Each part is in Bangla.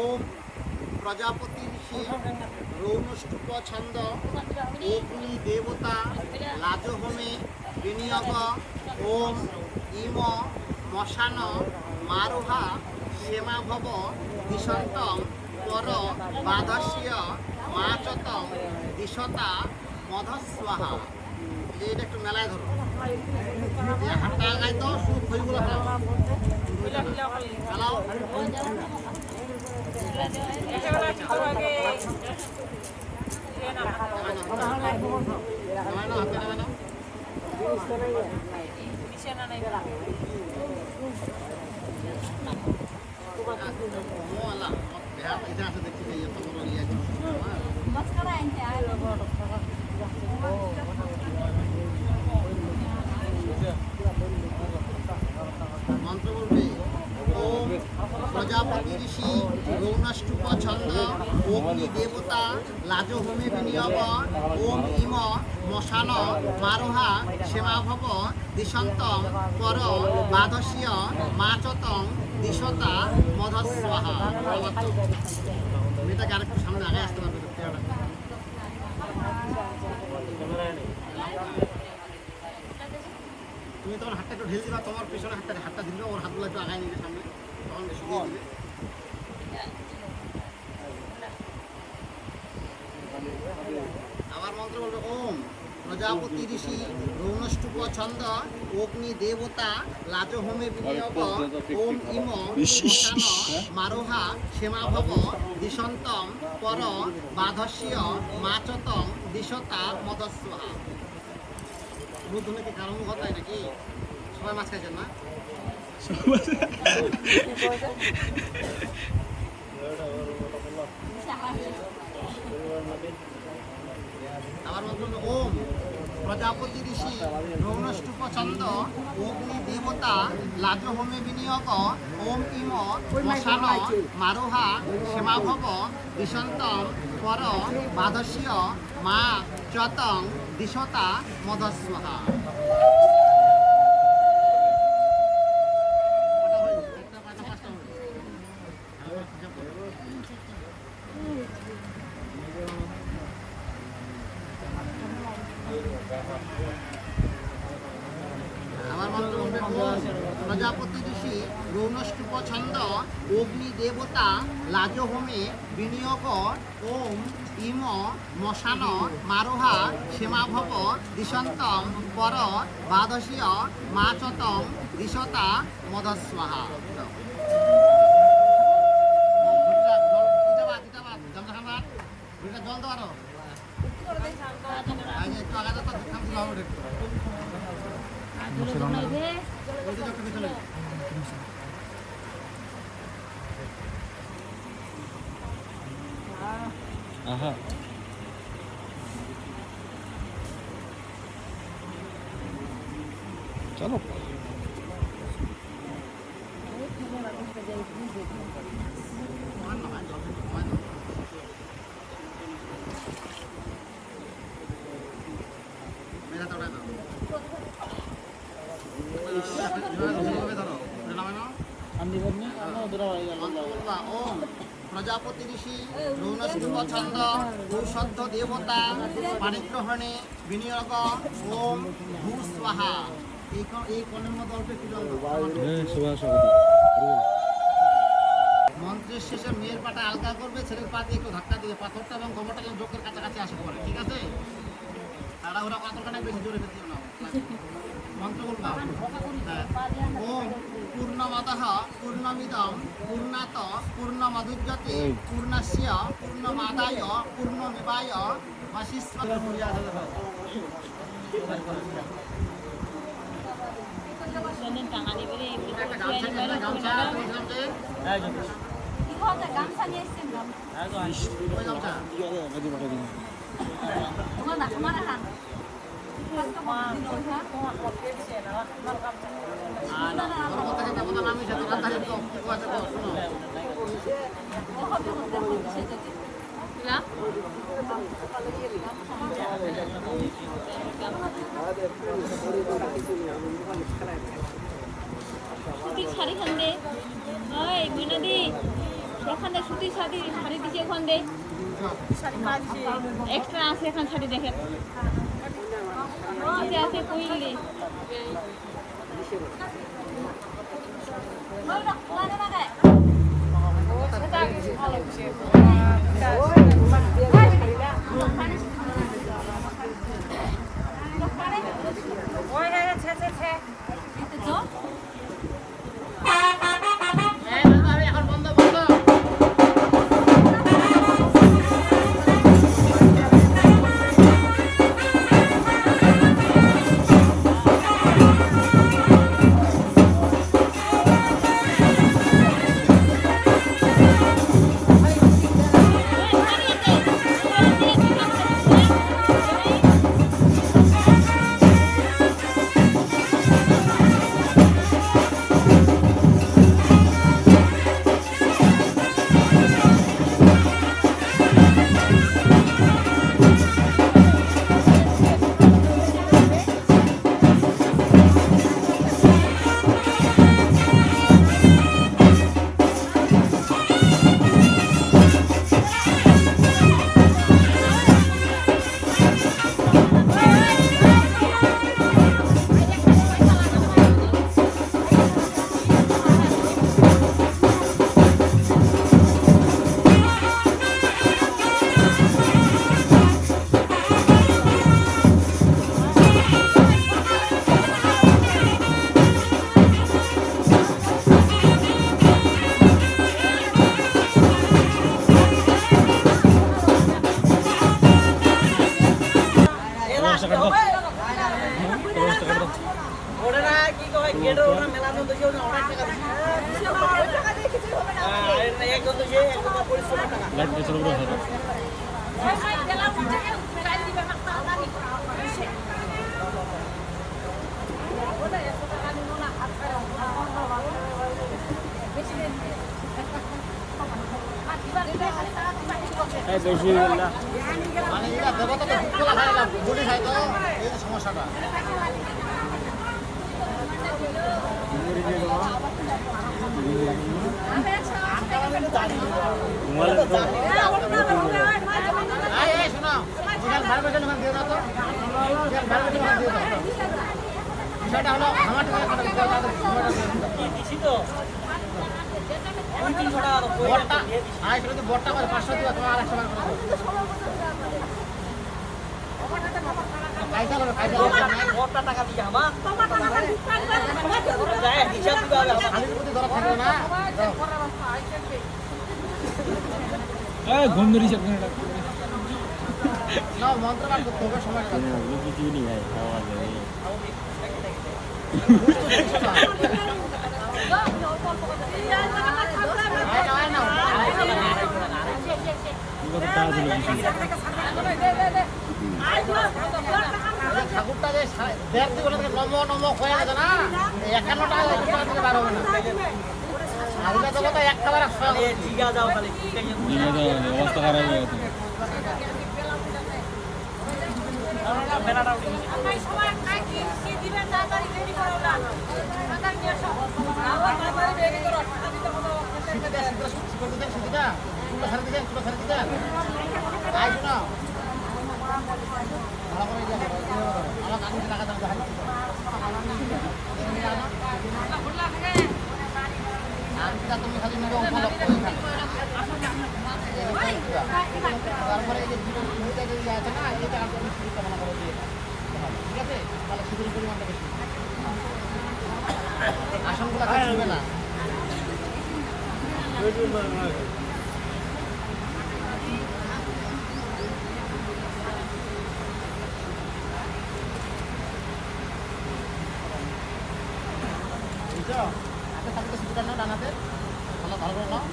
ওম প্রজাপতি ঋষি রৌণষ্টুপ ছন্দ অগ্নি দেবতা লাজহোমে বিনিয়োগ ওম ইম মশান মারোহা সেমাভব দিশন্তং পর বাধস্য মাচতং দিশতা মধস্বাহা। এটা একটু মেলায় ধরো, হাতটা আগাই তো শুধু খইগুলো ফেলাও। মন্ত্র বলবে ওম প্রজাপতি ঋষি রৌণষ্টুপ ছন্দ অগ্নি দেবতা লাজহোমে বিনিয়োগ ওম ইম মশান মারোহা সেমাভব দিশন্তং পর বাধস্য মাচতং দিশতা মধস্বাহা। মেয়েটাকে আরেকটু সামনে আগে আসতে পারবে। তুমি তখন হাতটা একটু ঢেলে দিবা, তোমার পেছনে হাতটা দিলে ওর হাতগুলো একটু আগায় নিবে সামনে, তখন বেশি দিয়ে দিবে। আবার মন্ত্র বলবে ওম প্রজাপতি ঋষি রৌণষ্টুপ ছন্দ অগ্নি দেবতা লাজহোমে বিনিয়োগ ওম ইম মশান মারোহা সেমাভব দিশন্তং পর বাধস্য মাচতং দিশতা মধস্বাহা। বুদ্ধনে কি কারণ কথা নাকি সবাই মাছ খাইছেন না? আবার ওম প্রজাপতি ঋষি রৌণষ্টুপ ছন্দ অগ্নি দেবতা লাজহোমে বিনিয়োগ ওম ইম মশান মারোহা সেমাভব দিশন্তং পর বাধস্য মা চতং দিশতা মধস্বাহা। আমার মন্ত্র বলবে ওম প্রজাপতি ঋষি রৌণষ্টুপ ছন্দ অগ্নি দেবতা লাজহোমে বিনিয়োগ ওম ইম মশান মারোহা সেমাভব দিশন্তং পর বাধস্য মাচতং দিশতা মধস্বাহা। জল দেওয়ার একটু আলাদা তো Aha. चलो ওম প্রজাপতি ঋষি রৌণষ্টুপ ছন্দ ঔষধ দেবতা পানিগ্রহণে বিনিয়োগ ওম ভূ স্বাহা। এই কলের মধ্যে অল্প একটু মন্ত্রের শেষে মেয়ের পাটা আলগা করবে, ছেলের পা দিয়ে একটু ধাক্কা দিয়ে পাথরটা এবং গোবরটা যেন চোখের কাছাকাছি আসে পড়ে, ঠিক আছে? তাড়াহুড়া পাথরখানে বেশি জোরে ফেলতে না। মন্ত্র বলবা ওম পূর্ণমদঃ পূর্ণমিদং পূর্ণাত পূর্ণমুদচ্যতে পূর্ণস্য পূর্ণমাদায় পূর্ণমেবায় বশিষ্যতে। শাড়ি খান দে, ওই মিনাদি এখানে সুতির শাড়ি শাড়ি দিচ্ছে ওখান দিয়ে এক্সট্রা আছে এখানে শাড়ি দেখেন আছে আছে কইলি এখন বন্ধ বন্ধ ওরা কি কয় গেটে ওরা মেলানো তো কেউ না অনেক টাকা দিচ্ছে একজন তো একদম পরিশ্রম টাকা লাইট পেছনে পুরো হবে এই বেশি হয়ে গেল মানে এটা দেবতা তো ফুটলা খায় না গুলি খায় তো এই যে সমস্যাটা এই শোনো এখানে ভার্বেশন ওখানে দিয়ে দাও তো এখানে ভার্বেশন ওখানে দিয়ে দাও বিষয়টা হলো আমার টাকা কি দিছি তো বড়টা আই যদি বড়টা করে 500 দিবা তোমার 800 টাকা করে বড়টা টাকা দিয়ে আমা যায় হিসাব দিবা আমি যদি ধরা থাকবে না এই ঘুম ধরিস আপনি না মন্ত্র পাঠ করতে হবে সময় লাগবে না কিছু নেই ভাই খাওয়া যাবে ঠাকুরটা যে দেড় দিকে নম নম হয়ে গেছে না 51 টাকা দিতে পারবো না আগে তো কথা এক খাবার জিগা যাও খালি অবস্থা খারাপ হয়ে গেছে তুমি খালি মেরে তারপরে এই যে দুটো আছে না এটা আমি শুরু কামনা করে দিয়ে ঠিক আছে তাহলে শুধুর পরিমাণটা বেশি আসনগুলো থাকবে না বুঝছো আগে থাকতে শুধুটা না ডানাতে ভালো ভালো করে নাও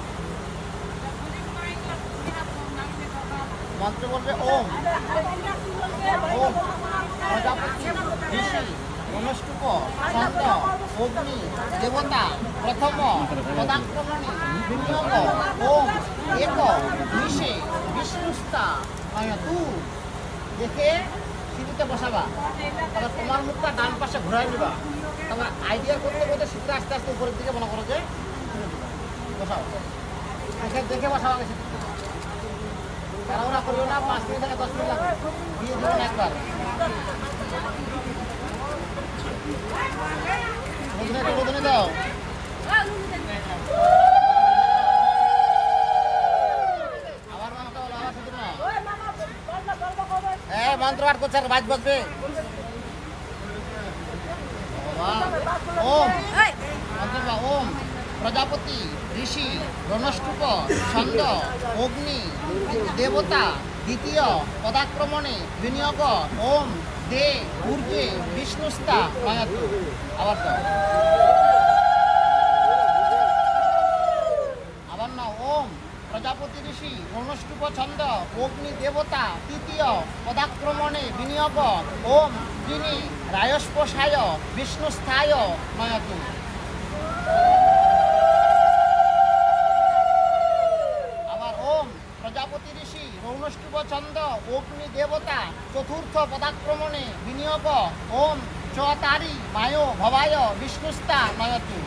মন্ত্র বলবে ওম ওম প্রজাপতি ঋষি অনুষ্টুপ চন্দ্র অগ্নি দেবতা প্রথম পদাক্রমণী বিনিয়োগ ওম এক ঋষি বিষ্ণুস্তা তু দেখে সিঁড়িতে বসাবা তারপর তোমার মুখটা ডান পাশে ঘুরাই নিবা তারপর আইডিয়া করতে করতে সিঁড়িটা আস্তে আস্তে উপরের দিকে মনে করো যে বসাও দেখে বসা গেছে তারা করিও না 5 মিনিট থেকে 10 মিনিট লাগবে দিয়ে দিবেন একবার বুঝনে দাও আবার মামাকে বলো আবার শুধু না মন্ত্র পাঠ করছে আর বাজ বাজবে ওম মন্ত্র ওম প্রজাপতি ঋষি রণষ্টুপ ছন্দ অগ্নি দেবতা দ্বিতীয় পদাক্রমণে বিনিয়োগ ওম দে ঊর্জে বিষ্ণুস্তা মায়াতু আবার তো আবার না ওম প্রজাপতি ঋষি রণষ্টুপ ছন্দ অগ্নি দেবতা তৃতীয় পদাক্রমণে বিনিয়োগ ওম যিনি রায়স্পসায় বিষ্ণুস্থায় মায়াতু প্রজাপতি ঋষি রৌনষ্টুপ ছন্দ অগ্নি দেবতা চতুর্থ পদাক্রমণে বিনিয়োগ ওম চতারি মায় ভবায় বিষ্ণুস্তা নয়তু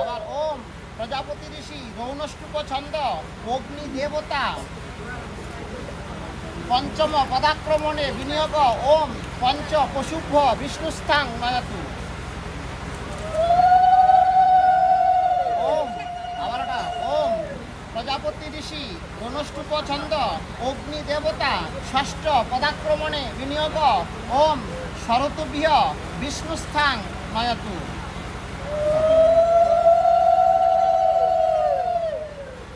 আবার ওম প্রজাপতি ঋষি রৌনষ্টুপ ছন্দ অগ্নি দেবতা পঞ্চম পদাক্রমণে বিনিয়োগ ওম পঞ্চ পশুভ্য বিষ্ণুস্থাং নয়তু প্রজাপতি ঋষি রণষ্টুপ ছন্দ অগ্নি দেবতা ষষ্ঠ পদাক্রমণে বিনিয়োগ ওম শরতুভ্য বিষ্ণুস্থাং নয়তু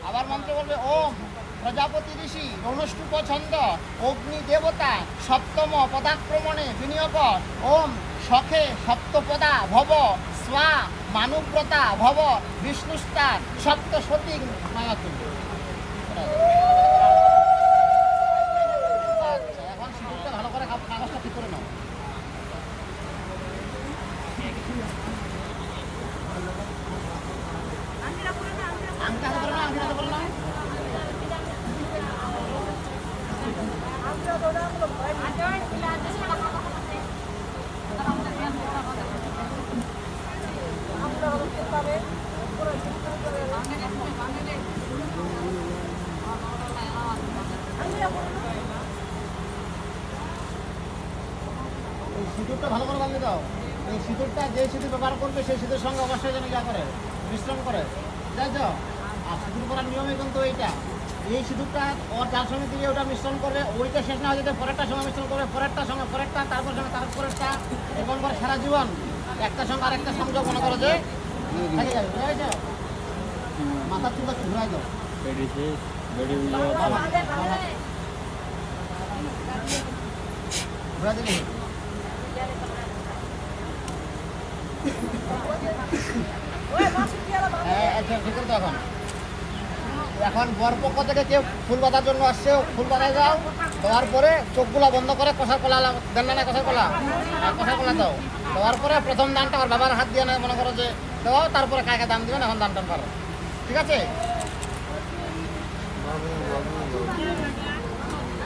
আবার মন্ত্র বলবে ওম প্রজাপতি ঋষি রণষ্টুপ ছন্দ অগ্নি দেবতা সপ্তম পদাক্রমণে বিনিয়োগ ওম সখে সপ্তপদা ভব স্বা মানুব্রতা ভব বিষ্ণুস্তা সপ্তশতী মায়াতু আচ্ছা এখন সিঁদুরটা ভালো করে কাগজটা ঠিক করে নাও আংটা হাতে করে নাও আংটা হাতে করে নাও সিঁদুরটা ভালো করে বাঁধিয়ে দাও এই সিঁদুরটা যে সিঁদুর ব্যবহার করবে সেই সিঁদুর সঙ্গে অবশ্যই যেন যা করে মিশ্রণ করে যাই যাও আর সিঁদুর করার নিয়মই কিন্তু এইটা এই সিঁদুরটা ওর যার সঙ্গে দিয়ে ওটা মিশ্রণ করবে ওইটা শেষ না হয়ে যেতে পরেরটার সঙ্গে মিশ্রণ করবে পরেরটার সঙ্গে পরেরটা তারপর সঙ্গে তারপরেরটা এরকম করে সারা জীবন একটা সঙ্গে আরেকটা সংযোগ মনে করো যে থেকে যাবে বুঝা যাও মাথার চুলটা ঘুরাই দাও ঘুরা দিলে ঠিক আছে এখন বরপক্ষ থেকে কেউ ফুল বাঁধার জন্য আসছে ফুল বাঁধায় যাও দেওয়ার পরে চোখগুলো বন্ধ করে কষার কলা দেন না কষার কলা দাও দেওয়ার পরে প্রথম দানটা আমার বাবার হাত দিয়ে মনে করো যে দেওয়া তারপরে কাকে দান দিবেন এখন দান টান পারো ঠিক আছে